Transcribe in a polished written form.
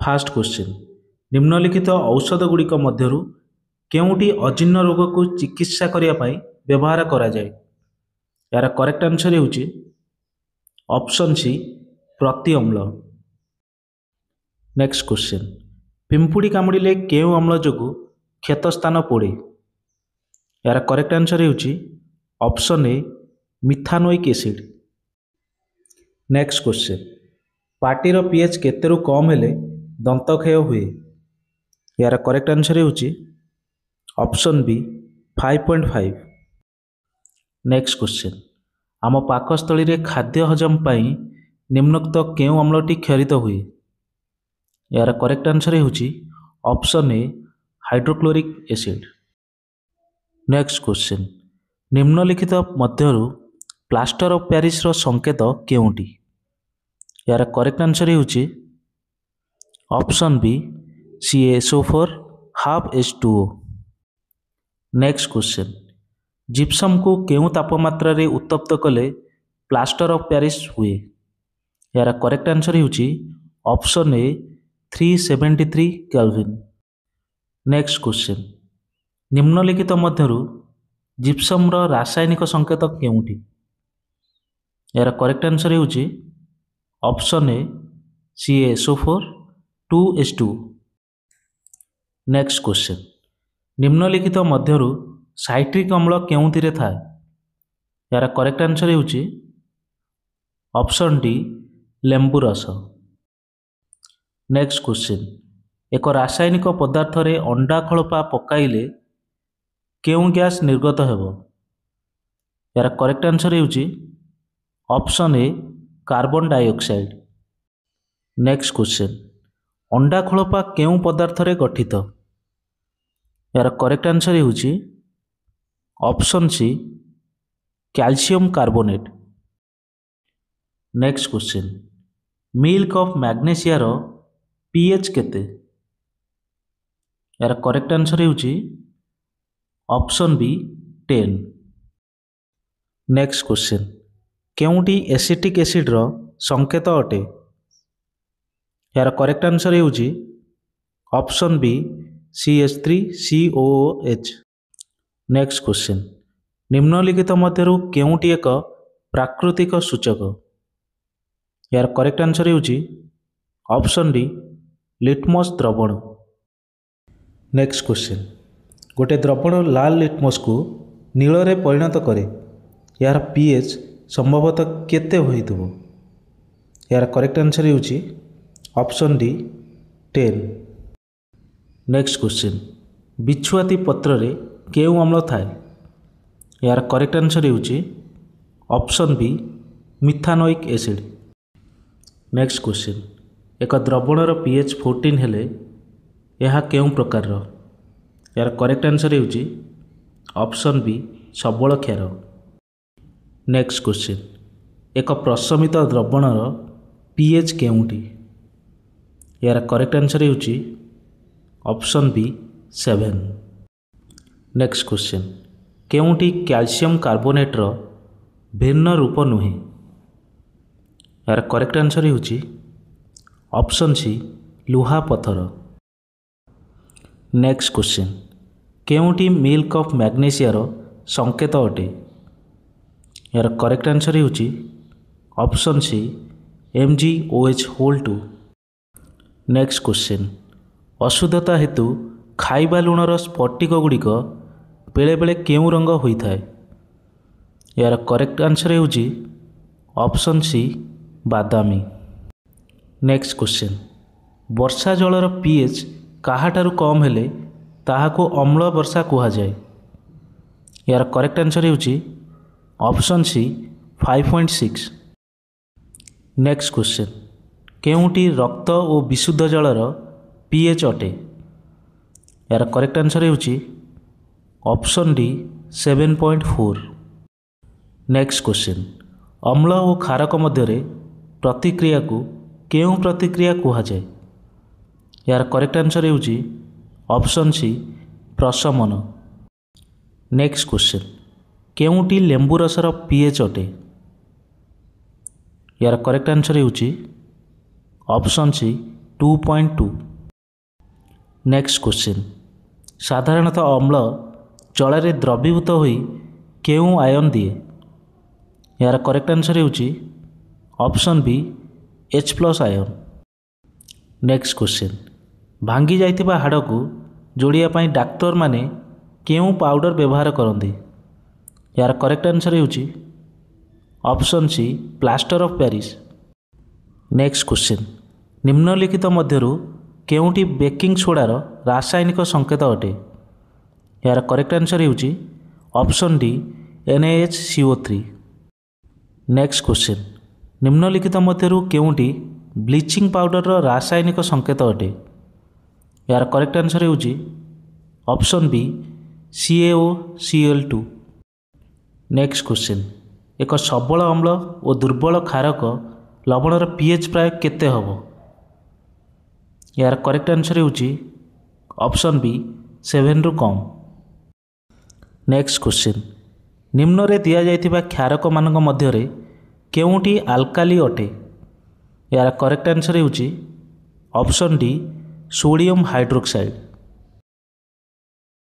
Fast question निम्नलिखित औषध गुड़िक मध्यरु केउटी अजीर्ण रोग को चिकित्सा करने व्यवहार करा जाए। यार करेक्ट आंसर होची ऑप्शन सी प्रति अम्ल। नेक्स्ट क्वेश्चन पिंपुड़ी कामुड़िले केउ अम्ल जोगु क्षत स्थान पोड़े। यार करेक्ट आंसर होची option A methanoic acid. Next question पार्टीर पीएच केतेरु कम हेले दंत क्षय हुए। यार करेक्ट आंसर होची ऑप्शन बी 5.5। नेक्स्ट क्वेश्चन आम पाकस्थली रे खाद्य हजम पाई निम्नोक्त केउ अम्लटी क्षरित हुए। यार करेक्ट आंसर होची option A hydrochloric acid. Next question निम्नलिखित मध्यरु प्लास्टर ऑफ पेरिस रो संकेत केउटी। यार करेक्ट आंसर होची option B CaSO4 half H2O। Next question gypsum को केउ तापमात्रा रे उत्तप्त कले प्लास्टर ऑफ पेरिस हुए। यार करेक्ट आंसर होची ऑप्शन ए 373 केल्विन। नेक्स्ट क्वेश्चन निम्नलिखित मध्यरु जिप्सम रो रासायनिक संकेत केउटी। यार करेक्ट आंसर होची ऑप्शन ए CaSO4 2H2। नेक्स्ट क्वेश्चन निम्नलिखित मध्यरु साइट्रिक अम्ल केउंथिरे थाए। यार करेक्ट आंसर होची ऑप्शन डी लेंबु रस। नेक्स्ट क्वेश्चन एक रासायनिक पदार्थ रे अंडा खळपा पकाइले केउ गैस निर्गत हेबो। यार करेक्ट आंसर होची option A carbon dioxide. Next question अंडा खळपा केउ पदार्थ रे गठित। यार करेक्ट आंसर होची option C calcium carbonate. Next question milk of magnesia रो पीएच केते। यार करेक्ट आंसर होची ऑप्शन बी 10। नेक्स्ट क्वेश्चन केउटी एसिटिक एसिड रो संकेत अटे। यार करेक्ट आंसर होची option B CH3COOH। Next question निम्नलिखित मध्यरु केउटी एक प्राकृतिक सूचक। यार करेक्ट आंसर होची ऑप्शन डी लिटमस द्रवण। नेक्स्ट क्वेश्चन गोटे द्रवण लाल लिटमस को नील रे परिणत करे यार पीएच संभवतः केते होइतबो। यार करेक्ट आंसर होची ऑप्शन डी 10। नेक्स्ट क्वेश्चन बिछुआती पत्र रे केउ अम्ल थाए। यार करेक्ट आंसर होची option B methanoic acid. Next question एक द्रवणर पीएच 14 हेले यह केउ प्रकार रो। यार करेक्ट आंसर होची ऑप्शन बी सबल क्षार। नेक्स्ट क्वेश्चन एक प्रशमित द्रवणर पीएच केउटी। यार करेक्ट आंसर होची ऑप्शन बी 7। नेक्स्ट क्वेश्चन केउटी कैल्शियम कार्बोनेट रो भिन्न रूप नुहे। यार करेक्ट आंसर होची ऑप्शन सी लुहा पत्थर। नेक्स्ट क्वेश्चन केउटी मिल्क ऑफ मैग्नेशिया रो संकेत अटे। यार करेक्ट आंसर होची option C MgOH2। Next question अशुद्धता हेतु खाइबा लुणर स्फटिक गुड़िक बेले बेले केउ रंग होता है। यार करेक्ट आंसर होची ऑप्शन सी बादामी। नेक्स्ट क्वेश्चन वर्षा जलर पीएच काहाठारु कम हेले ताहाको अम्ल वर्षा कुहा जाए। यार करेक्ट आंसर होची ऑप्शन सी 5.6। नेक्स्ट क्वेश्चन केउटी रक्त और विशुद्ध जलर पीएच अटे। यार करेक्ट आंसर होची ऑप्शन डी 7.4। नेक्स्ट क्वेश्चन अम्ल और क्षारक मध्य प्रतिक्रिया को केउ प्रतिक्रिया कुहा जाए। यार करेक्ट आंसर होची ऑप्शन सी प्रशमन। नेक्स्ट क्वेश्चन केउटी लेंबु रसर पीएच अटे। यार करेक्ट आंसर होची ऑप्शन सी 2.2। नेक्स्ट क्वेश्चन साधारणतः अम्ल जल द्रवीभूत होई केउं आयन दिए? यार करेक्ट आंसर होची ऑप्शन बी H+ आयन। नेक्स्ट क्वेश्चन भांगी जाइतिबा हाड़ को जोड़िया पाई डाक्टर माने केउं पाउडर व्यवहार करती? यार करेक्ट आंसर होची option C plaster of Paris. Next question निम्नलिखित मध्यरु केउंटी बेकिंग सोडार रासायनिक संकेत अटे? यार करेक्ट आंसर होची option D NaHCO3। Next question निम्नलिखित मध्यरु केउंटी ब्लीचिंग पाउडर रासायनिक संकेत अटे? यार करेक्ट आंसर होची option B CaOCl2। Next question एक सबल अम्ल और दुर्बल क्षारक लवणर pH प्राय केते हबो? यार करेक्ट आंसर होची ऑप्शन बी 7 रु कम। नेक्स्ट क्वेश्चन निम्न रे दिया जाइतिबा क्षारक मानक मध्यरे केउंटी आल्काली अटे? यार करेक्ट आंसर होची ऑप्शन डी सोडियम हाइड्रोक्साइड।